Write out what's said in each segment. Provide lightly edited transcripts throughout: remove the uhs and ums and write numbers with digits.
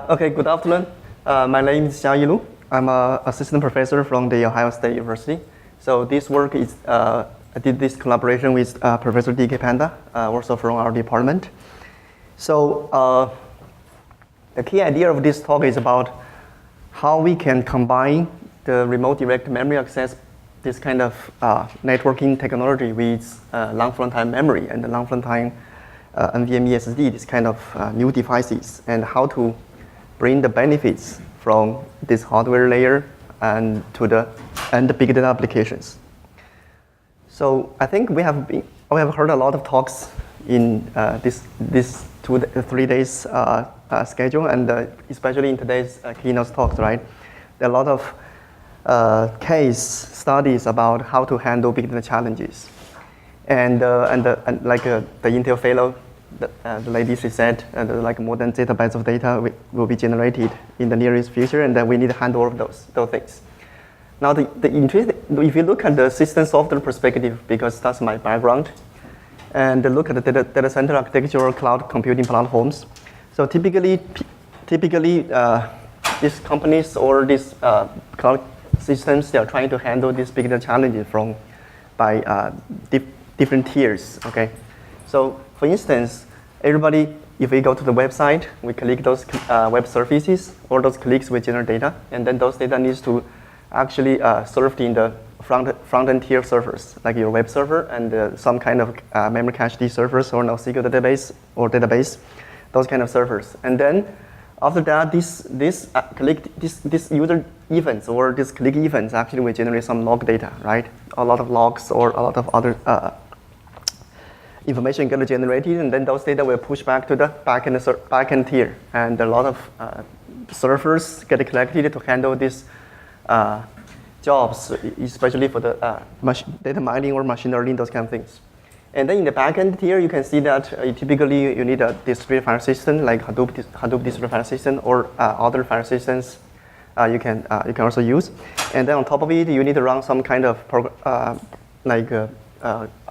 Okay, good afternoon. My name is Xiaoyi. I'm an assistant professor from the Ohio State University. So this work is, I did this collaboration with Professor DK Panda, also from our department. So the key idea of this talk is about how we can combine the remote direct memory access, this kind of networking technology with long runtime memory and the long runtime NVMe SSD, this kind of new devices, and how to bring the benefits from this hardware layer and to the big data applications. So I think we have heard a lot of talks in this 3 days schedule, and especially in today's keynote talks, right? There are a lot of case studies about how to handle big data challenges, and like the Intel fellow, the lady, she said, like more than zettabytes of data will be generated in the nearest future, and then we need to handle all of those things. Now, if you look at the system software perspective, because that's my background, and look at the data center architecture or cloud computing platforms. So typically, these companies or these cloud systems, they are trying to handle these big data challenges by different tiers. Okay, so for instance, everybody, if we go to the website, we click those web services, or those clicks will generate data, and then those data needs to actually served in the front-end tier servers, like your web server and some kind of memory cache servers or NoSQL database, those kind of servers. And then after that, this user events or this click events actually will generate some log data, right? A lot of logs or a lot of other information get generated, and then those data will push back to the backend tier, and a lot of servers get collected to handle these jobs, especially for the data mining or machine learning, those kind of things. And then in the backend tier, you can see that typically you need a distributed file system like Hadoop distributed file system or other file systems you can also use. And then on top of it, you need to run some kind of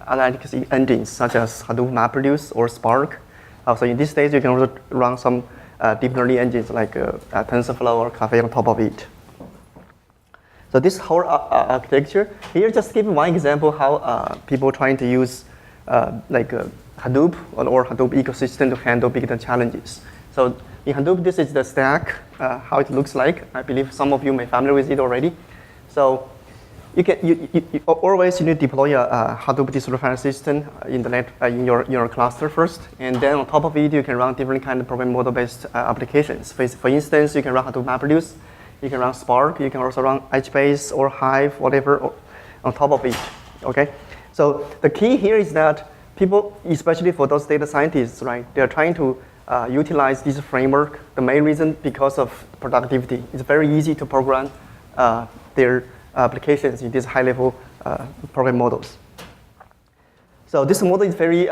analytics engines such as Hadoop MapReduce or Spark. So in these days, you can also run some deep learning engines like TensorFlow or Caffe on top of it. So this whole architecture, here just give one example how people trying to use Hadoop or Hadoop ecosystem to handle big data challenges. So in Hadoop, this is the stack, how it looks like. I believe some of you may be familiar with it already. So you always need to deploy a Hadoop distributed file system in your cluster first, and then on top of it, you can run different kind of program model-based applications. For instance, you can run Hadoop MapReduce, you can run Spark, you can also run HBase or Hive, whatever, on top of it. Okay, so the key here is that people, especially for those data scientists, right, they are trying to utilize this framework. The main reason because of productivity. It's very easy to program their applications in these high-level program models. So this model is very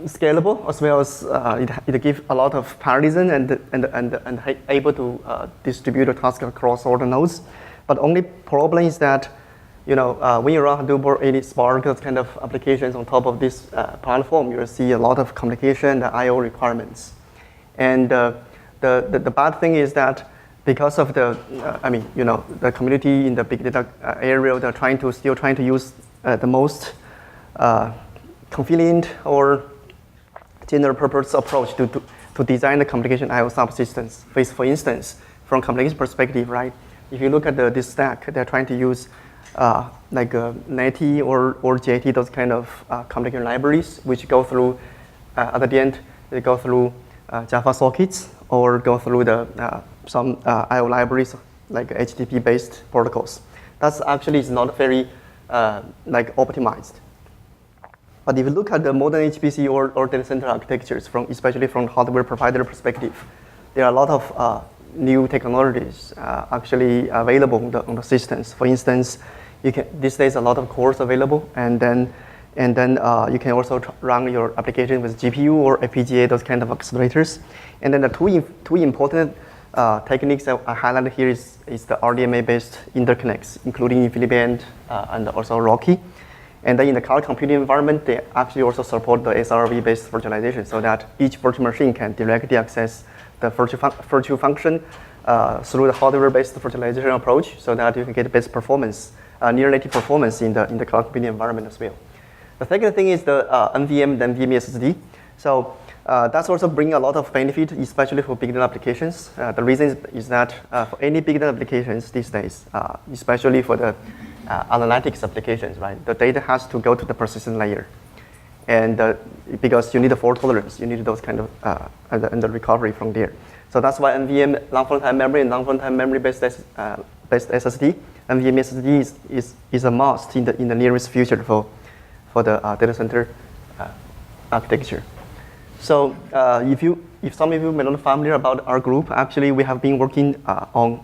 scalable, as well as it gives a lot of parallelism and able to distribute a task across all the nodes. But only problem is that when you run Hadoop or any Spark, those kind of applications on top of this platform, you'll see a lot of communication and I/O requirements. And the bad thing is that because of the community in the big data area, they're still trying to use the most convenient or general purpose approach to design the communication I/O subsystems. For instance, from communication perspective, right? If you look at this stack, they're trying to use NATI or JT, those kind of communication libraries, which go through at the end they go through Java sockets or go through some I/O libraries like HTTP-based protocols. That's actually is not very optimized. But if you look at the modern HPC or data center architectures, especially from hardware provider perspective, there are a lot of new technologies actually available on the systems. For instance, these days a lot of cores available, and then you can also run your application with GPU or FPGA, those kind of accelerators. And then the two important techniques that I highlighted here is the RDMA-based interconnects, including InfiniBand and also Rocky. And then in the cloud computing environment, they actually also support the SRV-based virtualization so that each virtual machine can directly access the virtual function through the hardware-based virtualization approach so that you can get the best performance, near native performance in the cloud computing environment as well. The second thing is the NVMe, the NVMe SSD. So that's also bringing a lot of benefit, especially for big data applications. The reason is that for any big data applications these days, especially for the analytics applications, right? The data has to go to the persistent layer. And because you need a fault tolerance, you need those kind of, and the recovery from there. So that's why NVMe non-volatile memory and non-volatile memory-based based SSD, NVMe SSD is a must in the nearest future for the data center architecture. So if some of you may not be familiar about our group, actually we have been working on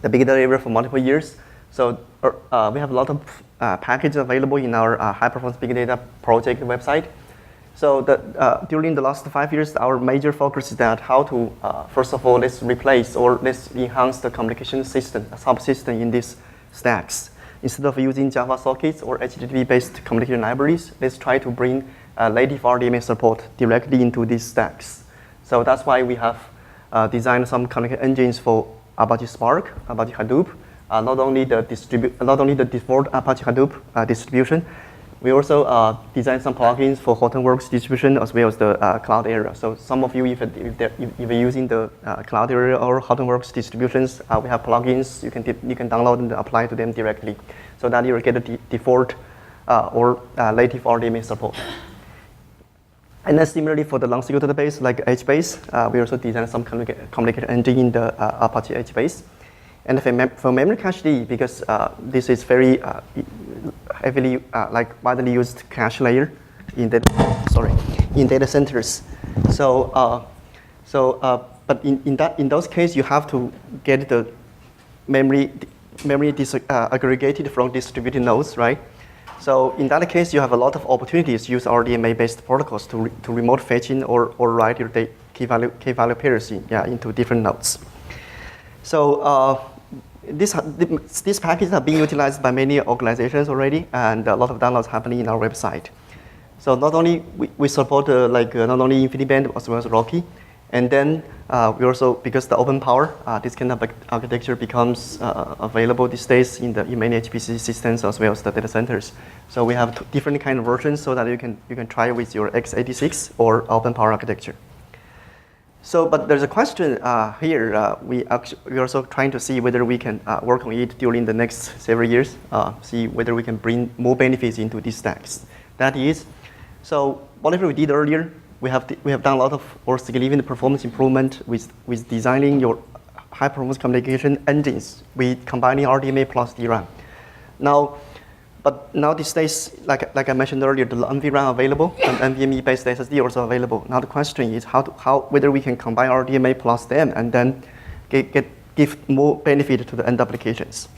the big data area for multiple years. So we have a lot of packages available in our high-performance big data project website. So during the last 5 years, our major focus is that how to, first of all, let's replace or let's enhance the communication system, subsystem in these stacks. Instead of using Java sockets or HTTP-based communication libraries, let's try to bring native RDMA support directly into these stacks. So that's why we have designed some communication engines for Apache Spark, Apache Hadoop, not only the default Apache Hadoop distribution. We also designed some plugins for Hortonworks distribution as well as the cloud area. So some of you, if you're using the cloud area or Hortonworks distributions, we have plugins you can download and apply to them directly, so that you will get the default or native RDMA support. And then similarly for the long-SQL database like HBase, we also designed some communication engine in the Apache HBase. And for memory cache, because this is very heavily widely used cache layer in data centers. But in those cases, you have to get the memory aggregated from distributed nodes, right? So in that case, you have a lot of opportunities to use RDMA-based protocols to remote fetching or write your key value pairs into different nodes. So these packages are being utilized by many organizations already, and a lot of downloads happening in our website. So not only we support not only InfiniBand as well as Rocky, and then we also, because the open power, this kind of architecture becomes available these days in many HPC systems as well as the data centers. So we have different kind of versions so that you can try with your x86 or open power architecture. So, but there's a question here. We're also trying to see whether we can work on it during the next several years, see whether we can bring more benefits into these stacks. That is, so whatever we did earlier, we have done a lot of or significant performance improvement with designing your high performance communication engines with combining RDMA plus DRAM. But now these days, like I mentioned earlier, the NVRAM available and NVMe-based SSD also available. Now the question is whether we can combine RDMA plus them and then give more benefit to the end applications.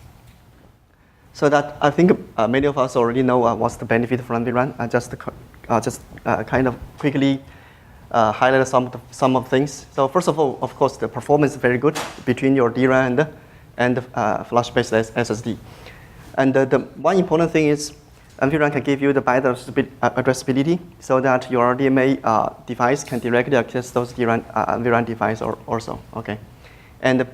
So that I think many of us already know what's the benefit from NVRAM. I just kind of quickly highlight some of things. So first of all, of course, the performance is very good between your DRAM and the flash-based SSD. And the one important thing is NVRAM can give you the byte-addressability so that your RDMA device can directly access those NVRAM device also. Okay, and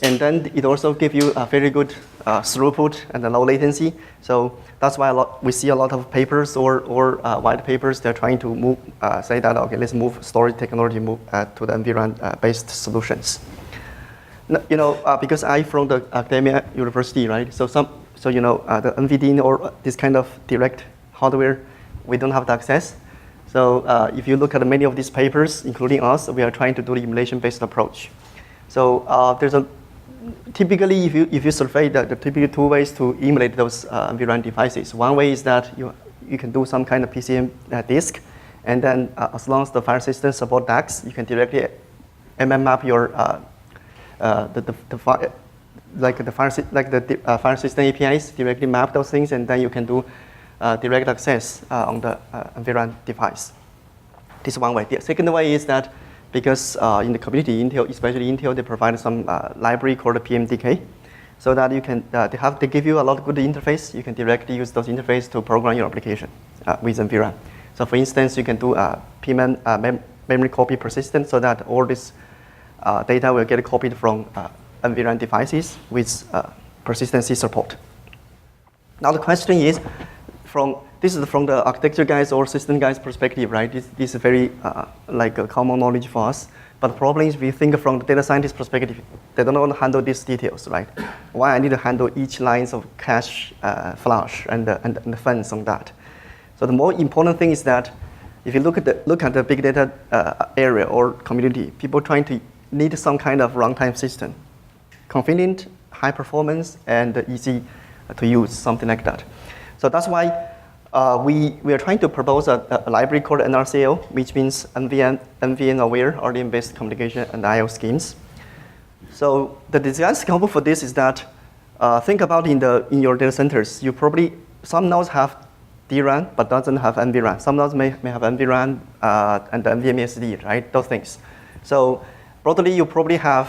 then it also gives you a very good throughput and a low latency. So that's why we see a lot of papers or white papers. They're trying to move, say that okay, let's move storage technology to the NVRAM-based solutions. Because I'm from the academia university, right? So the NVD or this kind of direct hardware, we don't have the access. So if you look at many of these papers, including us, we are trying to do the emulation-based approach. So typically, if you survey the typical two ways to emulate those NVRAM devices, one way is that you can do some kind of PCM disk, and then as long as the file system support DACs, you can directly map your the file system APIs, directly map those things, and then you can do direct access on the NVRAM device. This is one way. The second way is that because in the community, Intel, especially Intel, they provide some library called PMDK. so that you can, they give you a lot of good interface. You can directly use those interface to program your application with NVRAM. So for instance, you can do PMM memory copy persistent so that all this data will get copied from NVRAM devices with persistency support. Now the question is, this is from the architecture guys or system guys perspective, right? This is very like a common knowledge for us. But the problem is, we think from the data scientist perspective, they don't want to handle these details, right? Why I need to handle each lines of cache flush and the fence on that. So the more important thing is that if you look at the big data area or community, people trying to need some kind of runtime system, convenient, high performance, and easy to use, something like that. So that's why we are trying to propose a library called NRCIO, which means NVMe-aware, RDMA-based communication and I/O schemes. So the design example for this is that think about in your data centers, you probably, some nodes have DRAM but doesn't have NVRAM. Some nodes may have NVRAM and the NVMe SSD, right? Those things. So broadly, you probably have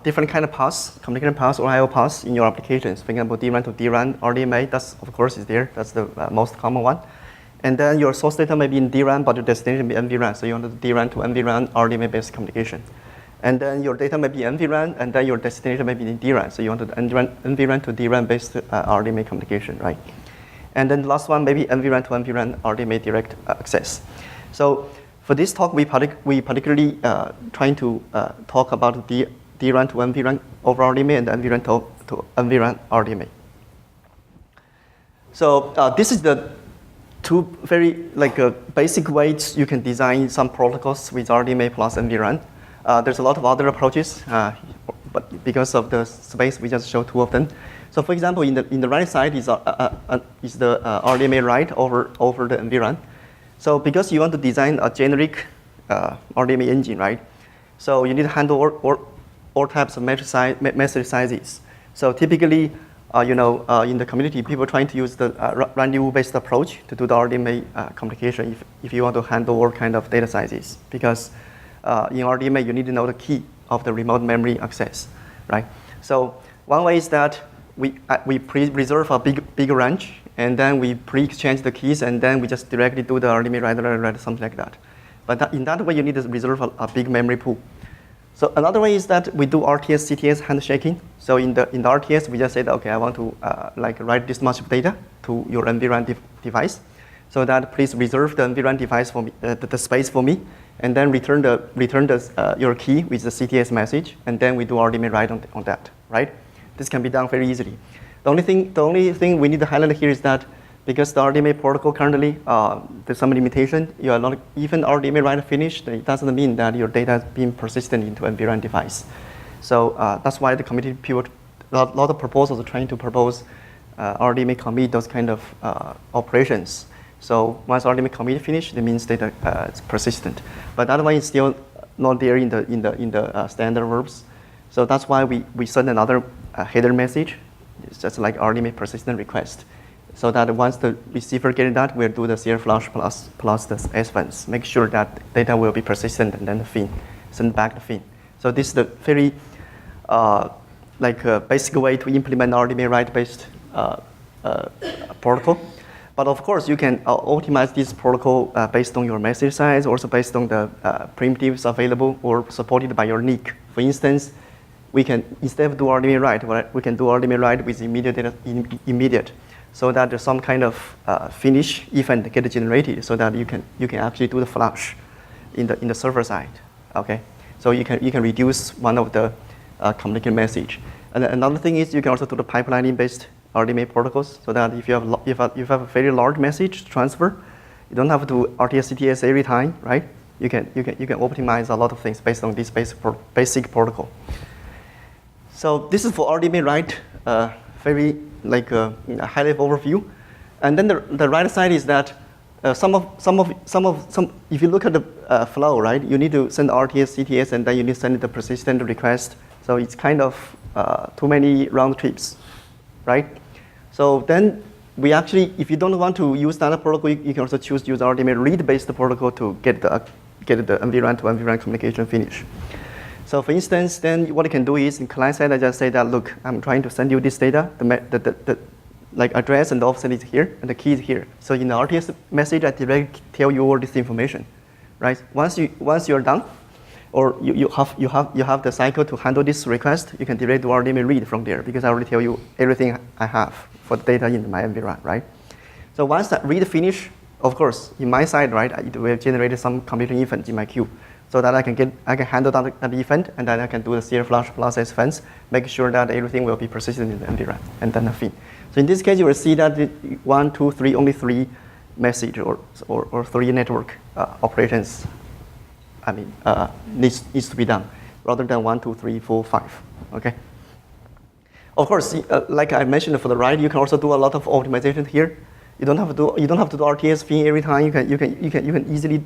different kind of paths, communication paths or I/O paths in your applications. For example, DRAM to DRAM, RDMA, that's of course is there. That's the most common one. And then your source data may be in DRAM, but your destination may be NVRAM. So you want the DRAM to NVRAM, RDMA-based communication. And then your data may be NVRAM, and then your destination may be in DRAM. So you want the NVRAM to DRAM-based RDMA communication, right? And then the last one, maybe NVRAM to NVRAM RDMA direct access. So for this talk, we particularly trying to talk about the DRAM to NVRAM over RDMA and NVRAM to NVRAM RDMA. So this is the two very basic ways you can design some protocols with RDMA plus NVRAM. There's a lot of other approaches, but because of the space, we just show two of them. So for example, in the right side is the RDMA write over the NVRAM. So because you want to design a generic RDMA engine, right? So you need to handle all types of message sizes. So typically, in the community, people trying to use the rendezvous-based approach to do the RDMA communication if you want to handle all kind of data sizes. Because in RDMA, you need to know the key of the remote memory access, right? So one way is that we pre-reserve a big range, and then we pre-exchange the keys, and then we just directly do the RDMA write, something like that. But in that way, you need to reserve a big memory pool. So another way is that we do RTS, CTS handshaking. So in the RTS, we just say that, okay, I want to write this much data to your NVRAM device, so that please reserve the NVRAM device for me, the space for me, and then return your key with the CTS message, and then we do RDMA write on that, right? This can be done very easily. The only thing we need to highlight here is that because the RDMA protocol currently, there's some limitation. You are not even RDMA write finished. It doesn't mean that your data is being persistent into NVRAM device. So that's why the committee people, a lot of proposals are trying to propose RDMA commit, those kind of operations. So once RDMA commit finished, it means data is persistent. But otherwise, it's still not there in the standard verbs. So that's why we send another header message. It's just like RDMA persistent request. So that once the receiver gets that, we'll do the CR flush plus the S-fence. Make sure that data will be persistent, and then the fin, send back the fin. So this is the very basic way to implement RDMA write-based protocol. But of course, you can optimize this protocol based on your message size, also based on the primitives available or supported by your NIC. For instance, we can, instead of do RDMA write, we can do RDMA write with immediate data, immediate, so that there's some kind of finish event get generated, so that you can actually do the flush in the server side. Okay, so you can reduce one of the communication message. And another thing is you can also do the pipelining-based RDMA protocols, so that if you have a very large message transfer, you don't have to RTS CTS every time, right? You can optimize a lot of things based on this basic protocol. So this is for RDMA write, very high level overview. And then the right side is that if you look at the flow, right, you need to send RTS, CTS, and then you need to send the persistent request. So it's kind of too many round trips, right? So then we actually, if you don't want to use that protocol, you can also choose to use RDMA read-based protocol to get the NVRAM to NVRAM communication finish. So for instance, then what you can do is in client side, I just say that, look, I'm trying to send you this data, the like address and the offset is here, and the key is here. So in the RTS message, I directly tell you all this information, right? Once you're done, or you have the cycle to handle this request, you can directly do RDMA read from there because I already tell you everything I have for the data in my NVRAM, right? So once that read finish, of course, in my side, right, it will generate some computing event in my queue, so that I can handle that event, and then I can do the CL flush plus fence, make sure that everything will be persistent in the NVRAM, and then a feed. So in this case, you will see that 1, 2, 3, only 3 message or 3 network operations. I mean, needs to be done, rather than 1, 2, 3, 4, 5. Okay. Of course, like I mentioned for the write, you can also do a lot of optimization here. You don't have to do RTS spin every time. You can easily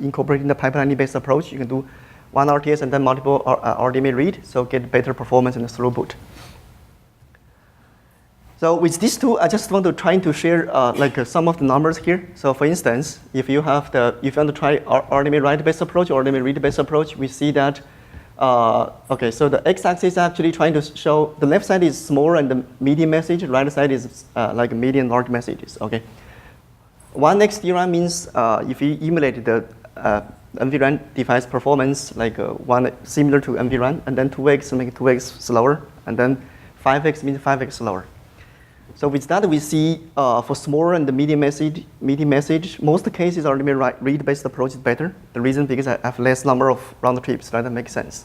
incorporate in the pipeline-based approach. You can do one RTS and then multiple RDMA read, so get better performance and throughput. So with these two, I just want to try to share some of the numbers here. So for instance, if you want to try RDMA write-based approach or RDMA read-based approach, we see that okay, so the x-axis is actually trying to show the left side is small and the medium message, right side is like medium large messages. Okay, 1x DRAM means if you emulate the NVRAM device performance like one similar to NVRAM, and then 2x make 2x slower, and then 5x means 5x slower. So with that, we see for small and the medium message, most cases RDMA read-based approach is better. The reason because I have less number of round trips, right? That makes sense.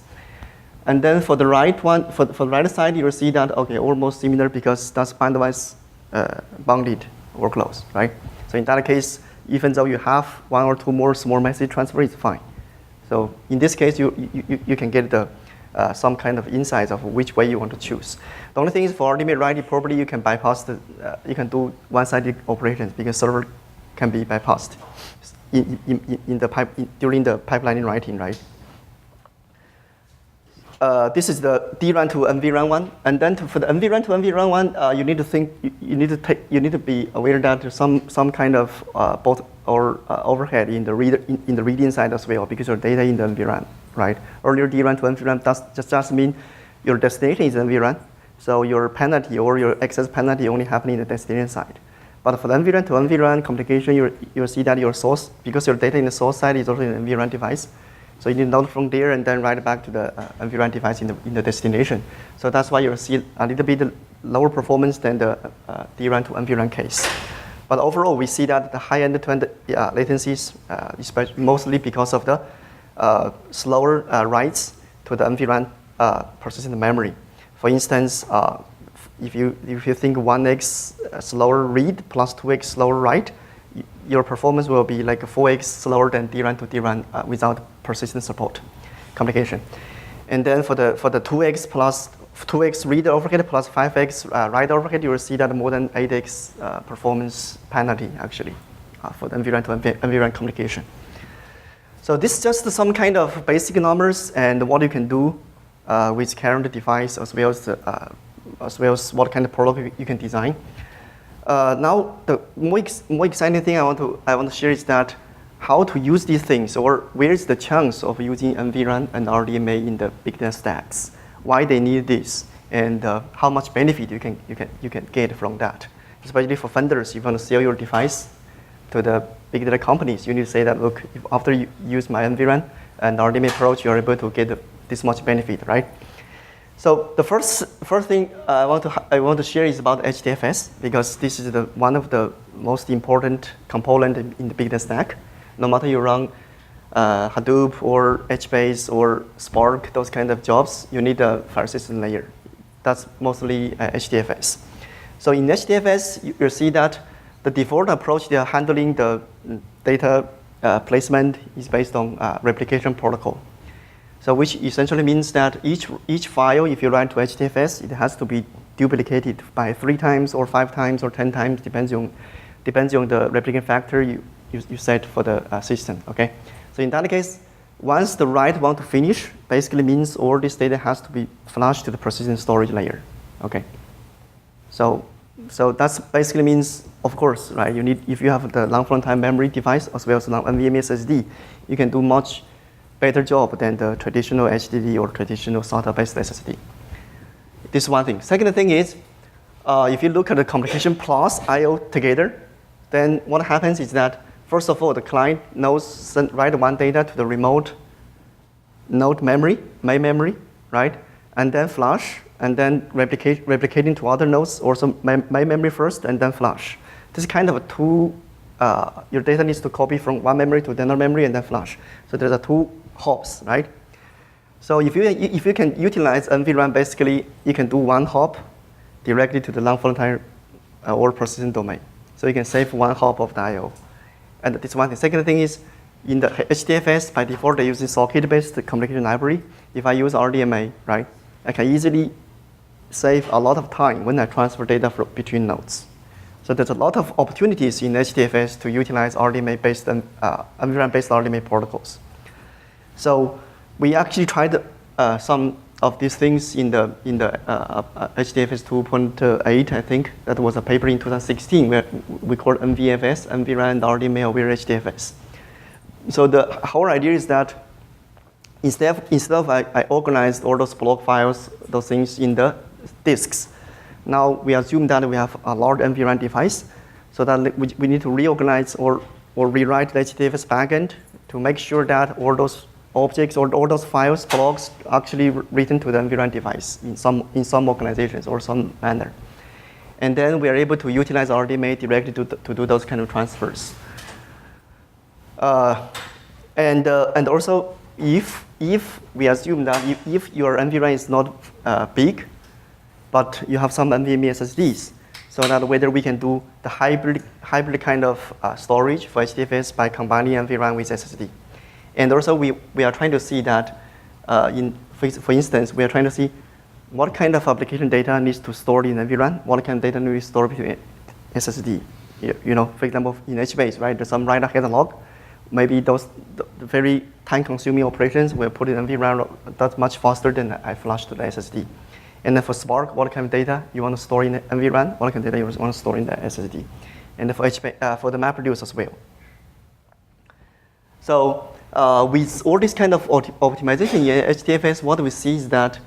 And then for the right one, for the right side, you will see that okay, almost similar because that's bandwidth bounded workloads, right? So in that case, even though you have 1 or 2 more small message transfer, it's fine. So in this case, you can get the some kind of insights of which way you want to choose. The only thing is for RDMA write, probably you can bypass the, you can do one-sided operations because server can be bypassed during the pipelining writing, right? This is the DRAM to NVRAM one, and then for the NVRAM to NVRAM one, you need to think, you need to be aware that there's some kind of both or overhead in the reading side as well because your data in the NVRAM, right? Earlier DRAM to NVRAM does just mean your destination is NVRAM, so your penalty or your access penalty only happening in the destination side. But for the NVRAM to NVRAM communication, you'll see that your source, because your data in the source side is also in the NVRAM device, so you need to load from there and then write back to the NVRAM device in the destination. So that's why you'll see a little bit lower performance than the DRAM to NVRAM case. But overall, we see that the high end-to-end latencies, especially mostly because of the slower writes to the NVRAM persistent memory. For instance, if you think 1x slower read plus 2x slower write, your performance will be like 4x slower than DRAM to DRAM without persistent support communication. And then for the 2x plus 2x read overhead plus 5x write overhead, you will see that more than 8x performance penalty actually for the NVRAM to NVRAM communication. So this is just some kind of basic numbers and what you can do with current device as well as what kind of product you can design. Now the more exciting thing I want to share is that how to use these things, or where is the chance of using NVRAM and RDMA in the big data stacks? Why they need this, and how much benefit you can get from that. Especially for vendors, if you want to sell your device to the big data companies, you need to say that, look, if after you use my NVRAM and RDMA approach, you're able to get this much benefit, right? So the first thing I want to share is about HDFS, because this is one of the most important component in the big data stack. No matter you run Hadoop or HBase or Spark, those kind of jobs, you need a file system layer. That's mostly HDFS. So in HDFS, you'll see that the default approach they are handling the data placement is based on replication protocol. So which essentially means that each file, if you write to HDFS, it has to be duplicated by 3 times or 5 times or 10 times, depends on the replication factor you set for the system, okay? So in that case, once the write want to finish, basically means all this data has to be flushed to the persistent storage layer, okay? So that's basically means, of course, right, you need, if you have the long runtime memory device as well as NVMe SSD, you can do much better job than the traditional HDD or traditional SATA-based SSD. This is one thing. Second thing is, if you look at the communication plus I/O together, then what happens is that, first of all, the client knows write one data to the remote node memory, main memory, right? And then flash, and then replicating to other nodes, also main memory first, and then flash. This is kind of a two, your data needs to copy from one memory to another memory and then flash. So there's a two hops, right? So if you can utilize NVRAM, basically you can do one hop directly to the non-volatile or persistent domain. So you can save one hop of the I/O. And this one thing. Second thing is, in the HDFS, by default, they're using socket-based communication library. If I use RDMA, right, I can easily save a lot of time when I transfer data between nodes. So there's a lot of opportunities in HDFS to utilize RDMA-based and NVRAM-based RDMA protocols. So we actually tried some of these things in the HDFS 2.8, I think. That was a paper in 2016 where we called NVFS, NVRAM RDMA-aware HDFS. So the whole idea is that instead of I organized all those block files, those things in the disks, now we assume that we have a large NVRAM device, so that we need to reorganize or rewrite the HDFS backend to make sure that all those objects or all those files, blocks, actually written to the NVRAM device in some organizations or some manner. And then we are able to utilize RDMA directly to do those kind of transfers. And also, if we assume that if your NVRAM is not big, but you have some NVMe SSDs, so that whether we can do the hybrid kind of storage for HDFS by combining NVRAM with SSD. And also, we are trying to see that, for instance, we are trying to see what kind of application data needs to store in NVRAM, what kind of data needs to store between SSD. You know, for example, in HBase, right, there's some write-ahead log. Maybe those the very time-consuming operations will put in NVRAM that's much faster than I flash to the SSD. And then for Spark, what kind of data you want to store in NVRAM, what kind of data you want to store in the SSD. And then for the MapReduce as well. So with all this kind of optimization in HDFS, what we see is that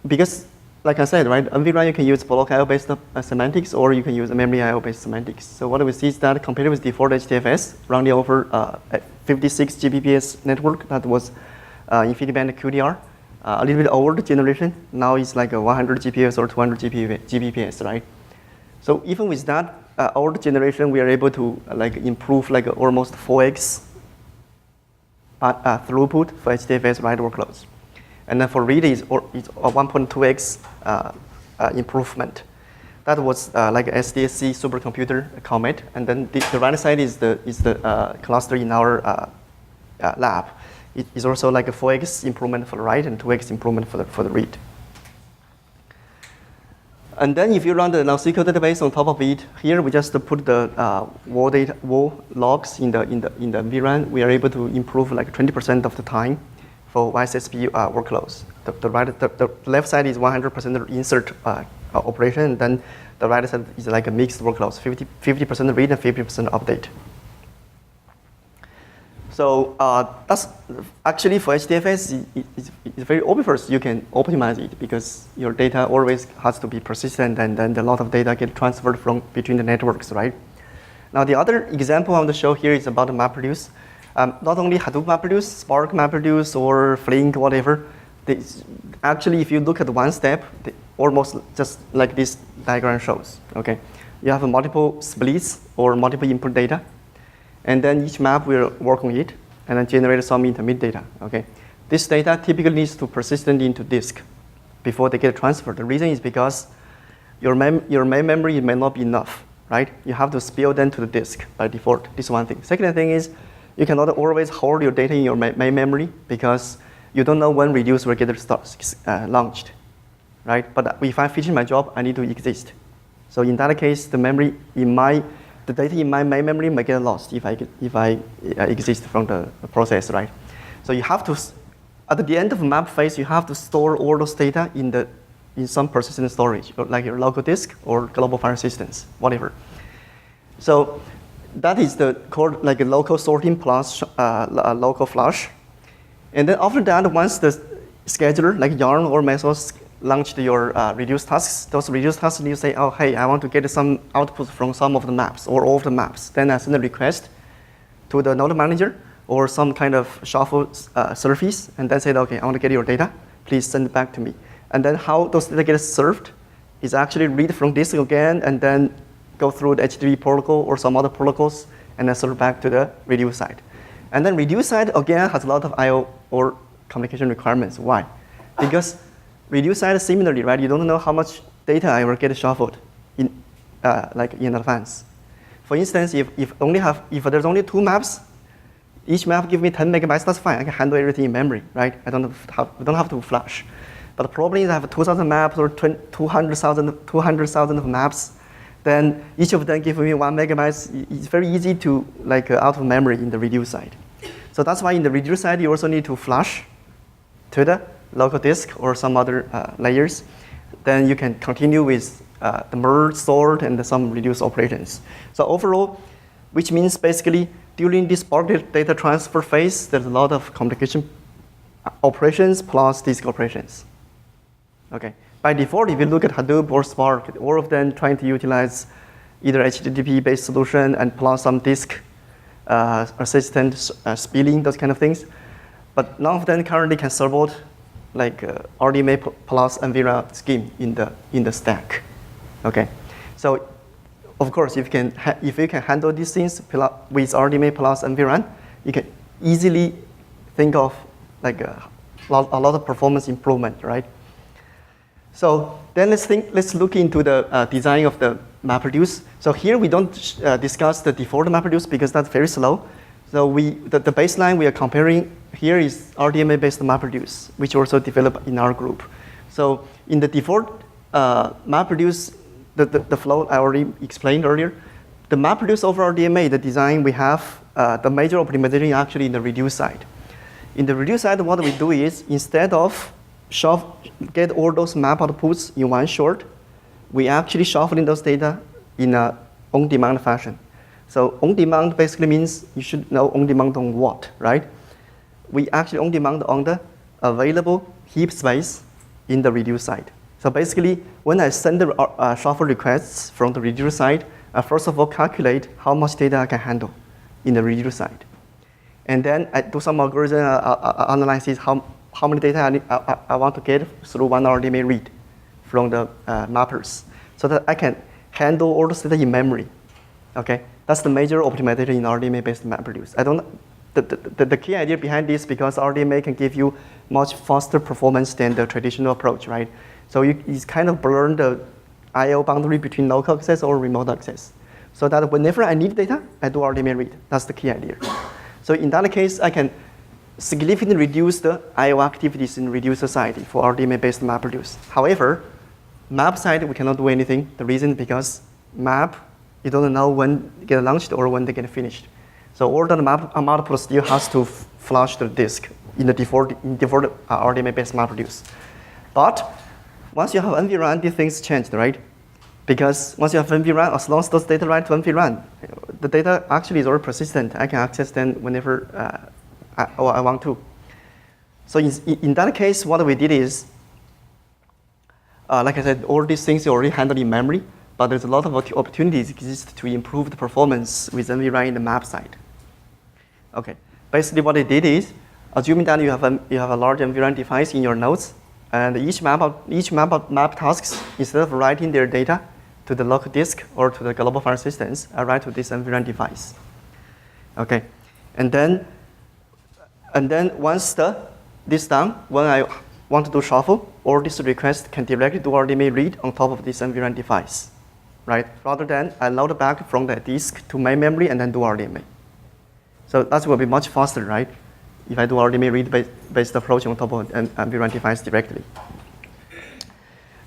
because like I said, right, NVRAM you can use block IO-based semantics, or you can use memory IO-based semantics. So what we see is that compared with default HDFS, running over 56 Gbps network that was InfiniBand QDR, a little bit older generation, now it's like a 100 Gbps or 200 Gbps, right? So even with that old generation, we are able to improve almost 4x throughput for HDFS write workloads. And then for read, it's a 1.2x improvement. That was like SDC supercomputer commit. And then the right side is the cluster in our lab. It is also like a 4x improvement for the write and 2x improvement for the read. And then if you run the NoSQL database on top of it, here we just put the raw logs in the VRAM. We are able to improve like 20% of the time for YSSP workloads. The left side is 100% insert operation, and then the right side is like a mixed workloads, 50% read and 50% update. So that's actually for HDFS, it's very obvious you can optimize it because your data always has to be persistent, and then a lot of data get transferred from between the networks, right? Now the other example on the show here is about MapReduce. Not only Hadoop MapReduce, Spark MapReduce, or Flink, whatever. Actually, if you look at one step, almost just like this diagram shows. Okay, you have multiple splits or multiple input data. And then each map will work on it and then generate some intermediate data. Okay, this data typically needs to persistent into disk before they get transferred. The reason is because your main memory may not be enough, right? You have to spill them to the disk by default. This is one thing. Second thing is you cannot always hold your data in your main memory because you don't know when reduce will get launched, right? But if I finish my job, I need to exist. So in that case, the data in my main memory may get lost if I exist from the process, right? So you have to, at the end of the map phase, you have to store all those data in some persistent storage, like your local disk or global file systems, whatever. So that is the called like a local sorting plus local flush. And then after that, once the scheduler, like Yarn or Mesos, launched your reduce tasks, those reduce tasks, you say, oh, hey, I want to get some output from some of the maps or all of the maps. Then I send a request to the node manager or some kind of shuffle service, and then say, okay, I want to get your data. Please send it back to me. And then how those data get served is actually read from disk again, and then go through the HTTP protocol or some other protocols, and then serve back to the reduce side. And then reduce side, again, has a lot of I/O or communication requirements. Why? Because reduce side, similarly, right? You don't know how much data I will get shuffled in advance. For instance, if there's only 2 maps, each map give me 10 megabytes, that's fine. I can handle everything in memory, right? I don't have to flash. But the problem is I have 2,000 maps or 200,000 of maps. Then each of them give me 1 megabyte. It's very easy to out of memory in the reduce side. So that's why in the reduce side, you also need to flash to the local disk or some other layers. Then you can continue with the merge, sort, and some reduce operations. So overall, which means basically during this bulk data transfer phase, there's a lot of communication operations plus disk operations. Okay. By default, if you look at Hadoop or Spark, all of them trying to utilize either HTTP-based solution and plus some disk assistant spilling, those kind of things. But none of them currently can support RDMA plus NVRAM scheme in the stack. Okay, so of course, if you can handle these things with RDMA plus NVRAM, you can easily think of a lot of performance improvement, right? So then let's look into the design of the MapReduce. So here we don't discuss the default MapReduce because that's very slow. So the baseline we are comparing here is RDMA-based MapReduce, which also developed in our group. So in the default MapReduce, the flow I already explained earlier, the MapReduce over RDMA, the design we have, the major optimization actually in the reduce side. In the reduce side, what we do is instead of get all those map outputs in one shot, we actually shuffling those data in a on-demand fashion. So on-demand basically means you should know on-demand on what, right? We actually on-demand on the available heap space in the reduce side. So basically, when I send the shuffle requests from the reduce side, I first of all calculate how much data I can handle in the reduce side. And then I do some algorithm analysis how many data I want to get through one RDMA read from the mappers, so that I can handle all the data in memory. Okay, that's the major optimization in RDMA-based MapReduce. The key idea behind this because RDMA can give you much faster performance than the traditional approach, right? So it's kind of blur the I/O boundary between local access or remote access, so that whenever I need data, I do RDMA read. That's the key idea. So in that case, I can significantly reduce the I/O activities in reducer side for RDMA-based MapReduce. However, map side, we cannot do anything. The reason is because map, you don't know when they get launched or when they get finished. So all the map output still has to flush the disk in the default RDMA-based MapReduce. But once you have NVRAM, these things changed, right? Because once you have NVRAM, as long as those data write to NVRAM, the data actually is already persistent. I can access them whenever I want to. So in that case, what we did is, like I said, all these things are already handled in memory, but there's a lot of opportunities exist to improve the performance with NVRAM in the map side. Okay, basically what I did is, assuming that you have a large NVRAM device in your nodes, and each map tasks, instead of writing their data to the local disk or to the global file systems, I write to this NVRAM device. Okay, and then once this done, when I want to do shuffle, all this request can directly do RDMA read on top of this NVRAM device, right? Rather than I load back from the disk to my memory and then do RDMA. So that will be much faster, right? If I do RDMA read-based approach on top of an NVRAM device directly.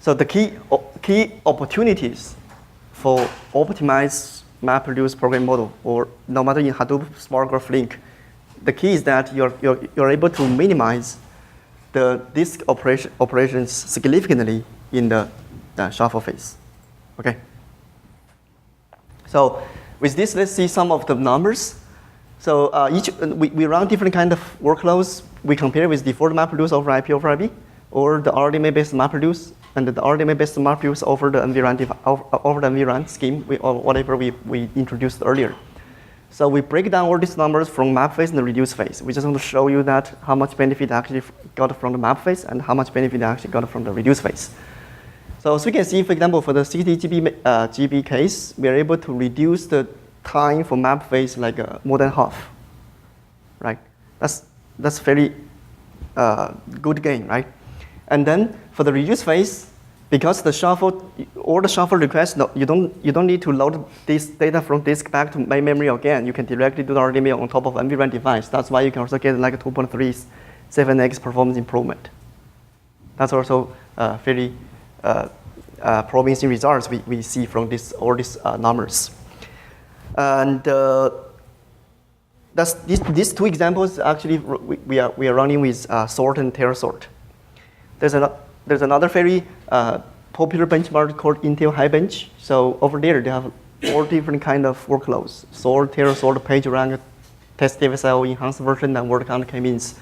So the key opportunities for optimized MapReduce program model, or no matter in Hadoop, Spark, or Flink, the key is that you're able to minimize the disk operations significantly in the shuffle phase. Okay. So with this, let's see some of the numbers. So we run different kind of workloads. We compare with default MapReduce over IP over IP, or the RDMA-based MapReduce, and the RDMA-based MapReduce over the NVRAM scheme, or whatever we introduced earlier. So we break down all these numbers from map phase and the reduce phase. We just want to show you that how much benefit actually got from the map phase and how much benefit actually got from the reduce phase. So as we can see, for example, for the 60 GB case, we are able to reduce the time for map phase like more than half, right? That's very good gain, right? And then for the reduce phase, because all the shuffle requests, you don't need to load this data from disk back to main memory again. You can directly do the RDMA on top of NVRAM device. That's why you can also get like a 2.37x performance improvement. That's also very promising results we see from all these numbers. And these two examples actually we are running with sort and tail sort. There's another very popular benchmark called Intel High Bench. So over there they have all different kind of workloads: sort, tail sort, page rank, test DFSL, enhanced version, and word count k-means.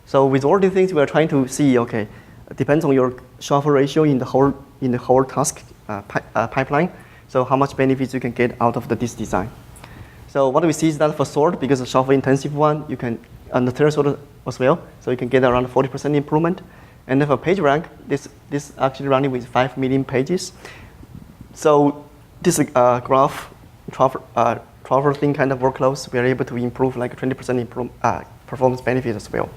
So with all these things, we are trying to see, okay, it depends on your shuffle ratio in the whole task pipeline. So how much benefits you can get out of this design. So what we see is that for sort, because the shuffle intensive one, you can, and the tail sort as well, so you can get around 40% improvement. And then for page rank, this actually running with 5 million pages. So this graph traversing kind of workloads, we are able to improve like 20% performance benefit as well.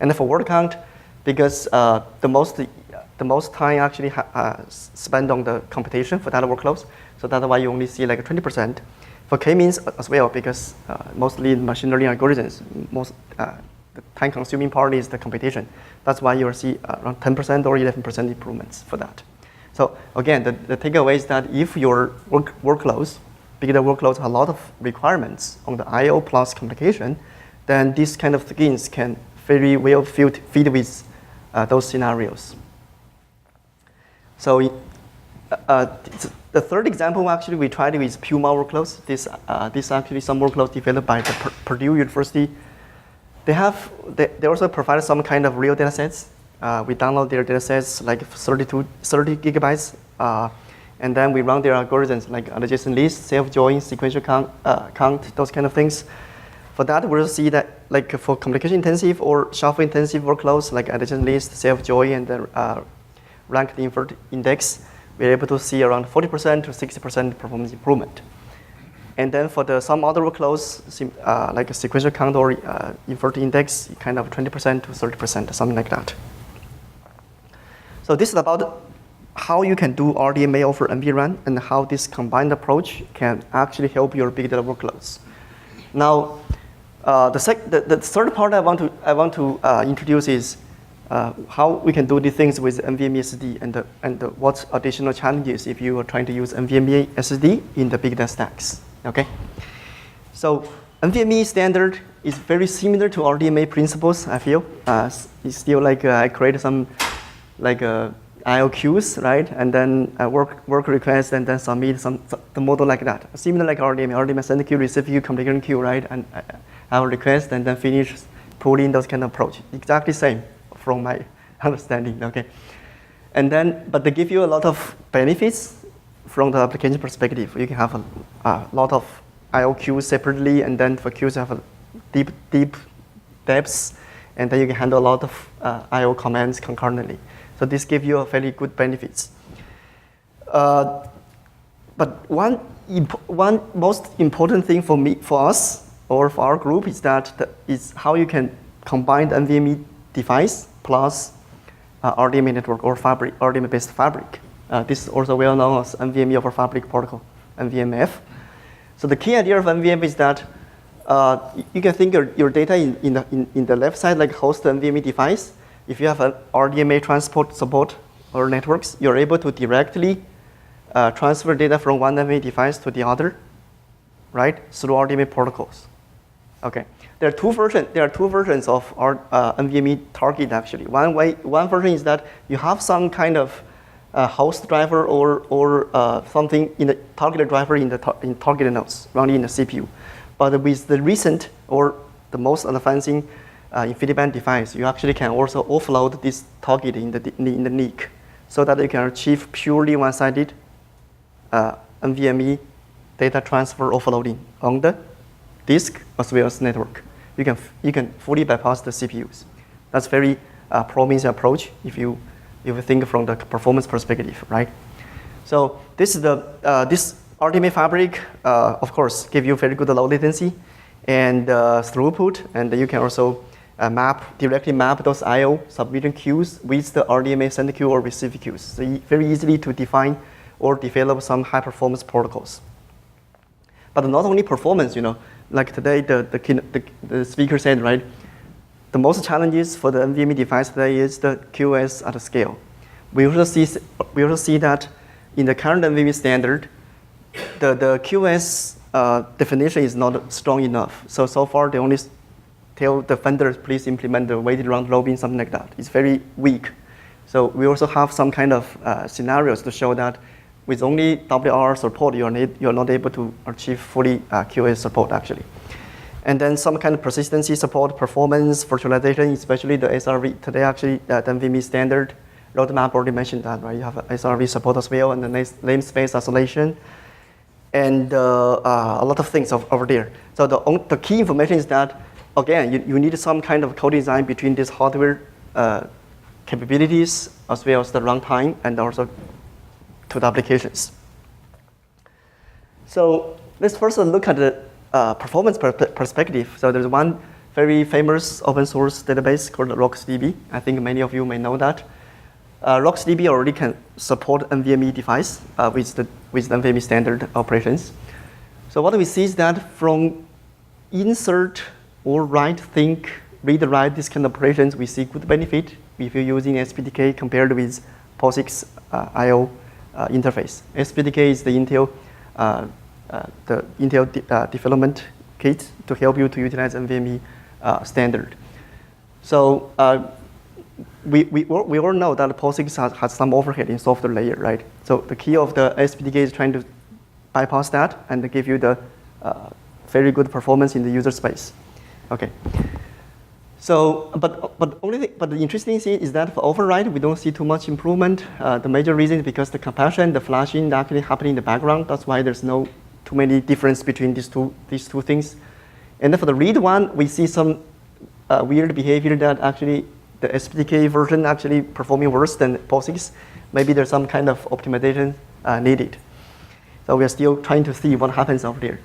And then for word count, because the most time actually spent on the computation for data workloads, so that's why you only see like 20%. For k-means as well, because mostly machine learning algorithms, the time-consuming part is the computation. That's why you'll see around 10% or 11% improvements for that. So again, the takeaway is that if your workloads, big data workloads, have a lot of requirements on the I/O plus communication, then these kind of things can very well fit with those scenarios. So the third example, actually, we tried with PUMA workloads. This actually some workloads developed by the Purdue University. They also provide some kind of real data sets. We download their data sets like 30 gigabytes, and then we run their algorithms like adjacent list, self-join, sequential count, those kind of things. For that, we'll see that like for communication intensive or shuffle intensive workloads like adjacent list, self-join, and then ranked invert index, we're able to see around 40% to 60% performance improvement. And then for some other workloads, like a sequential count or invert index, kind of 20% to 30%, something like that. So this is about how you can do RDMA over NVRAM and how this combined approach can actually help your big data workloads. Now, the third part I want to introduce is how we can do these things with NVMe SSD and what additional challenges if you are trying to use NVMe SSD in the big data stacks. Okay, so NVMe standard is very similar to RDMA principles. I feel it's still like I create some like IO queues, right, and then work request and then submit the model like that. Similar like RDMA send queue, receive queue, communication queue, right, and I will request and then finish pulling those kind of approach. Exactly same from my understanding. Okay, and then but they give you a lot of benefits. From the application perspective, you can have a lot of IO queues separately, and then for queues you have a deep depths, and then you can handle a lot of IO commands concurrently. So this gives you a very good benefits. But one most important thing for us, or for our group, is is how you can combine the NVMe device plus RDMA network or fabric, RDMA-based fabric. This is also well known as NVMe over Fabric protocol, NVMF. So the key idea of NVMe is that you can think your data in the left side like host the NVMe device. If you have an RDMA transport support or networks, you're able to directly transfer data from one NVMe device to the other, right, through RDMA protocols. Okay. There are two versions of our NVMe target actually. One version is that you have some kind of host driver or something in the target driver in target nodes running in the CPU. But with the recent or the most advancing InfiniBand device, you actually can also offload this target in the NIC so that you can achieve purely one-sided NVMe data transfer offloading on the disk as well as network. You can fully bypass the CPUs. That's very promising approach if you think from the performance perspective, right? So this is this RDMA fabric, of course, give you very good low latency and throughput, and you can also directly map those I/O submission queues with the RDMA send queue or receive queues. So very easily to define or develop some high performance protocols. But not only performance, like today the speaker said, right? The most challenges for the NVMe device today is the QoS at scale. We also see that in the current NVMe standard, the QoS definition is not strong enough. So far they only tell the vendors, please implement the weighted round robin, something like that. It's very weak. So we also have some kind of scenarios to show that with only WR support, you're not able to achieve fully QoS support actually. And then some kind of persistency support, performance, virtualization, especially the SRV. Today actually the NVMe standard roadmap already mentioned that, right? You have SRV support as well and the namespace isolation and a lot of things over there. So the key information is that, again, you need some kind of co-design between these hardware capabilities as well as the runtime and also to the applications. So let's first look at the performance perspective. So there's one very famous open source database called RocksDB. I think many of you may know that. RocksDB already can support NVMe device with the NVMe standard operations. So what we see is that from insert or write, think, read, write, this kind of operations, we see good benefit if you're using SPDK compared with POSIX I/O interface. SPDK is the Intel development kit to help you to utilize NVMe standard. So we all know that POSIX has some overhead in software layer, right? So the key of the SPDK is trying to bypass that and give you the very good performance in the user space. Okay. So, but the interesting thing is that for override, we don't see too much improvement. The major reason is because the compression, the flashing actually happening in the background. That's why there's no too many difference between these two things. And then for the read one, we see some weird behavior that actually the SPDK version actually performing worse than POSIX. Maybe there's some kind of optimization needed. So we are still trying to see what happens over there.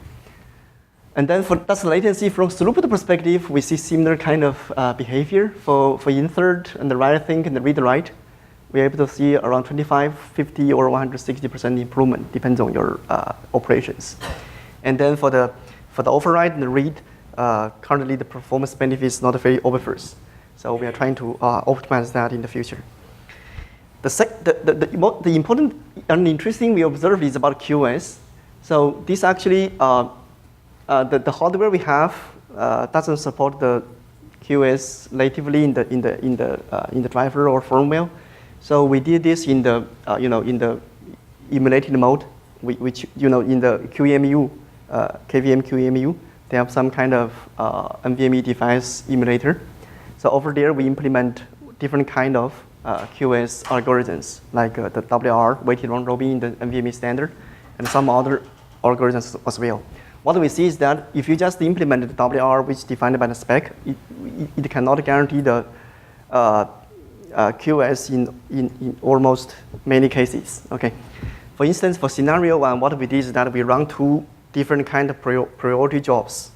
And then that's latency from throughput perspective, we see similar kind of behavior for insert and the write think and the read write. We're able to see around 25, 50, or 160% improvement, depends on your operations. And then for the override and the read, currently the performance benefit is not very obvious. So we are trying to optimize that in the future. The important and interesting we observe is about QoS. So this actually, the hardware we have doesn't support the QoS natively in the driver or firmware. So we did this in the in the emulated mode, which in the QEMU, KVM QEMU, they have some kind of NVMe device emulator. So over there we implement different kind of QoS algorithms like the WR weighted round robin in the NVMe standard, and some other algorithms as well. What we see is that if you just implement the WR which is defined by the spec, it cannot guarantee the QoS in almost many cases. Okay, for instance, for scenario one, what we did is that we run two different kind of priority jobs.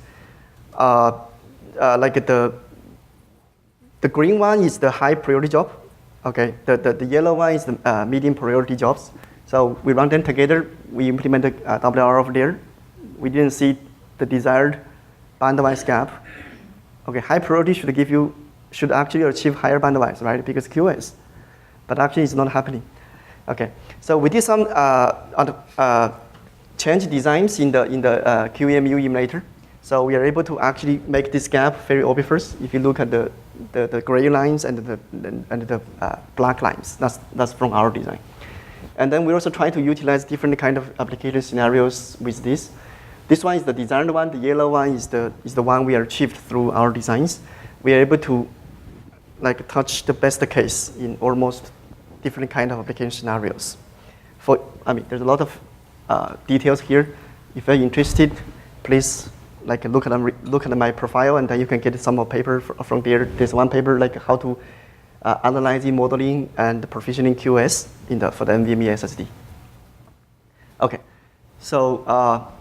Like the green one is the high priority job. Okay, the yellow one is the medium priority jobs. So we run them together. We implemented WR over there. We didn't see the desired bandwidth gap. Okay, high priority should actually achieve higher bandwidth, right? Because QoS, but actually it's not happening. Okay, so we did some change designs in the QEMU emulator. So we are able to actually make this gap very obvious. If you look at the gray lines and the black lines, that's from our design. And then we also try to utilize different kind of application scenarios with this. This one is the designed one. The yellow one is the one we achieved through our designs. We are able to like touch the best case in almost different kind of application scenarios. There's a lot of details here. If you're interested, please like look at my profile, and then you can get some more paper from there. There's one paper like how to analyzing, modeling, and provisioning QoS for the NVMe SSD. Okay, so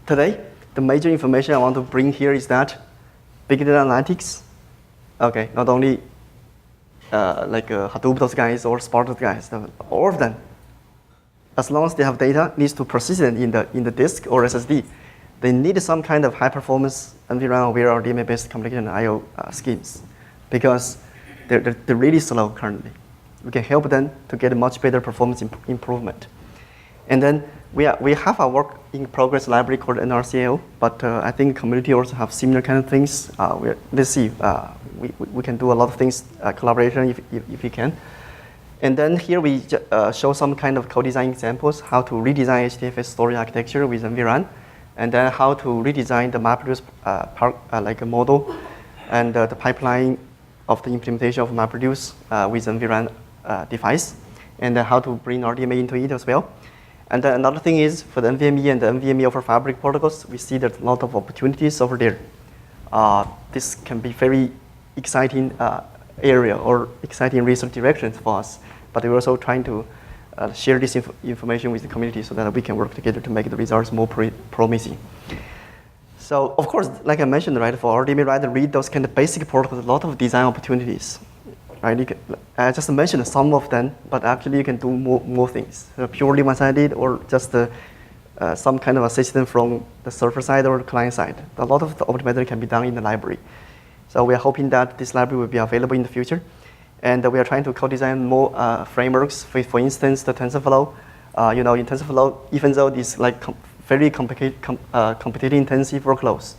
today the major information I want to bring here is that big data analytics. Okay, not only Hadoop those guys or Spark those guys, all of them, as long as they have data, needs to persistent in the disk or SSD, they need some kind of high performance NVRAM-aware RDMA-based communication I/O schemes, because they're really slow currently. We can help them to get a much better performance improvement. And then we have a work in progress library called NRCIO, but I think community also have similar kind of things. Let's see, we can do a lot of things, collaboration if we can. And then here we show some kind of co-design examples, how to redesign HDFS storage architecture with NVRAM, and then how to redesign the MapReduce like a model, and the pipeline of the implementation of MapReduce with NVRAM device, and then how to bring RDMA into it as well. And then another thing is for the NVMe and the NVMe over Fabric protocols, we see there's a lot of opportunities over there. This can be very exciting area or exciting research directions for us, but we're also trying to share this information with the community so that we can work together to make the results more promising. So of course, like I mentioned, right, for RDMA write and read those kind of basic protocols, a lot of design opportunities. Right? I just mentioned some of them, but actually you can do more things, purely one-sided or just some kind of assistance from the server side or the client side. A lot of the optimization can be done in the library. So we are hoping that this library will be available in the future. And we are trying to co-design more frameworks. For instance, the TensorFlow. In TensorFlow, even though it's like very computationally intensive workloads,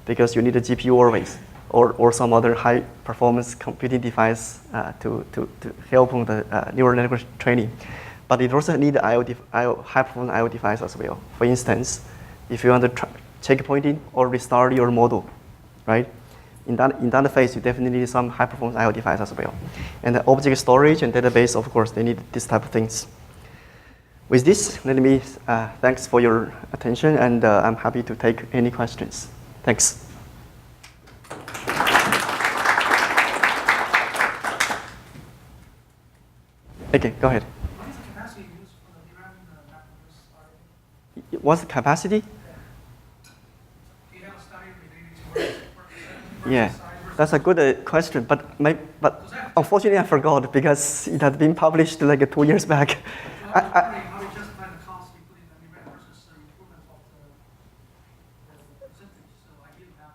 because you need a GPU always, or some other high performance computing device to help on the neural network training. But it also needs high performance I/O device as well. For instance, if you want to checkpointing or restart your model, right? In that phase, you definitely need some high performance I/O device as well. And the object storage and database, of course, they need this type of things. With this, let me thanks for your attention, and I'm happy to take any questions. Thanks. Okay, go ahead. What is the capacity used for the DRAM MapReduce-RDMA? What's the capacity? Do you have a study related to Yeah, that's a good question, but unfortunately I forgot because it had been published like 2 years back. How do you justify the cost you put in the DRAM versus the improvement of the percentage? So I didn't have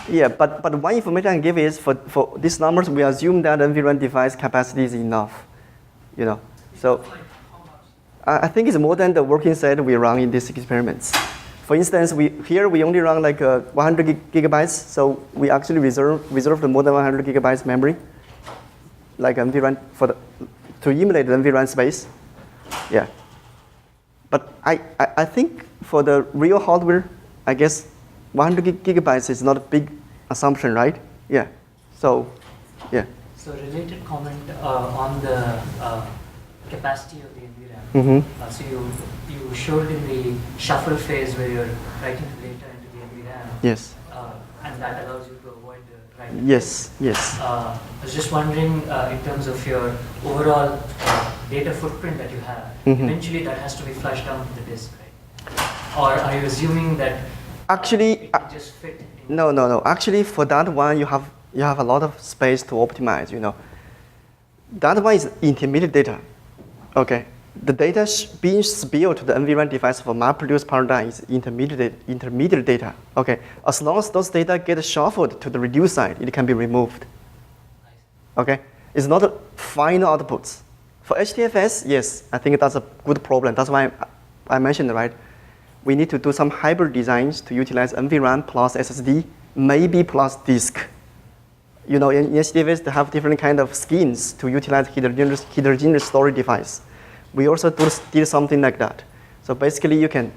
that. Yeah, but one information I can give is for these numbers, we assume that NVRAM device capacity is enough. So I think it's more than the working set we run in these experiments. For instance, here we only run like 100 gigabytes, so we actually reserved more than 100 gigabytes memory, like NVRAM to emulate the NVRAM space. Yeah, but I think for the real hardware, I guess 100 gigabytes is not a big assumption, right? Yeah. So, yeah. So related comment on the capacity of the NVRAM. Mm-hmm. So you showed in the shuffle phase where you're writing the data into the NVRAM. Yes. And that allows you to avoid the write. Yes, yes. I was just wondering in terms of your overall data footprint that you have, eventually that has to be flushed down to the disk, right? Or are you assuming that actually, it can just fit in? No. Actually, for that one, you have a lot of space to optimize, That one is intermediate data. Okay. The data being spilled to the NVRAM device for MapReduce paradigm is intermediate data. Okay. As long as those data get shuffled to the reduce side, it can be removed. Okay. It's not a final outputs. For HDFS, yes, I think that's a good problem. That's why I mentioned, right? We need to do some hybrid designs to utilize NVRAM plus SSD, maybe plus disk. In HDFS, they have different kind of schemes to utilize heterogeneous storage device. We also did something like that. So basically, you can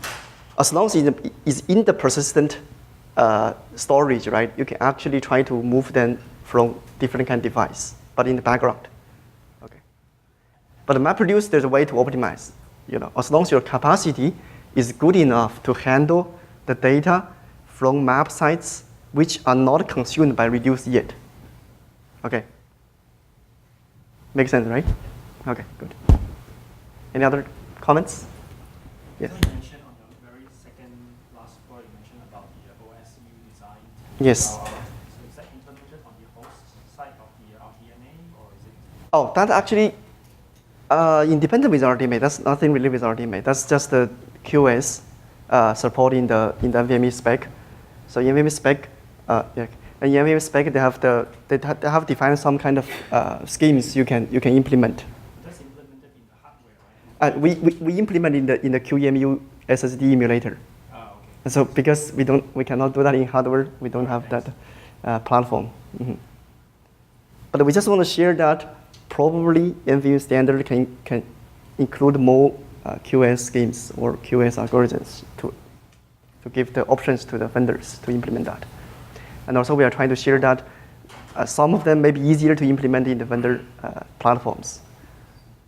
as long as it's in the persistent storage, right, you can actually try to move them from different kind of device, but in the background. Okay. But the MapReduce, there's a way to optimize. As long as your capacity is good enough to handle the data from map sites which are not consumed by reduce yet. Okay. Makes sense, right? Okay, good. Any other comments? Yes. So you mentioned on your very second last point, you mentioned about the OS you designed. Yes. So is that implemented on the host side of the RDMA, or is it? Oh, that actually independent with RDMA. That's nothing really with RDMA. That's just the QoS support in the NVMe spec. So NVMe spec, yeah. And NVMe spec, they have defined some kind of schemes you can implement. That's implemented in the hardware, right? We implement in the QEMU SSD emulator. Okay. And so because we cannot do that in hardware, we don't have that platform. Mm-hmm. But we just want to share that probably NVMe standard can include more QoS schemes or QoS algorithms to give the options to the vendors to implement that. And also we are trying to share that some of them may be easier to implement in the vendor platforms.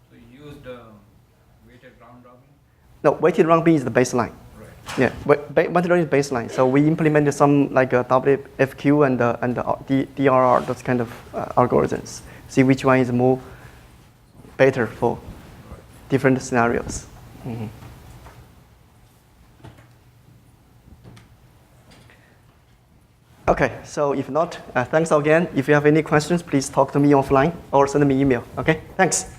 So you used weighted round robin? No, weighted round robin is the baseline. Right. Yeah, weighted round robin is baseline. So we implemented some like a WFQ and the DRR, those kind of algorithms. See which one is more better for different scenarios. Mm-hmm. Okay, so if not, thanks again. If you have any questions, please talk to me offline or send me email. Okay, thanks.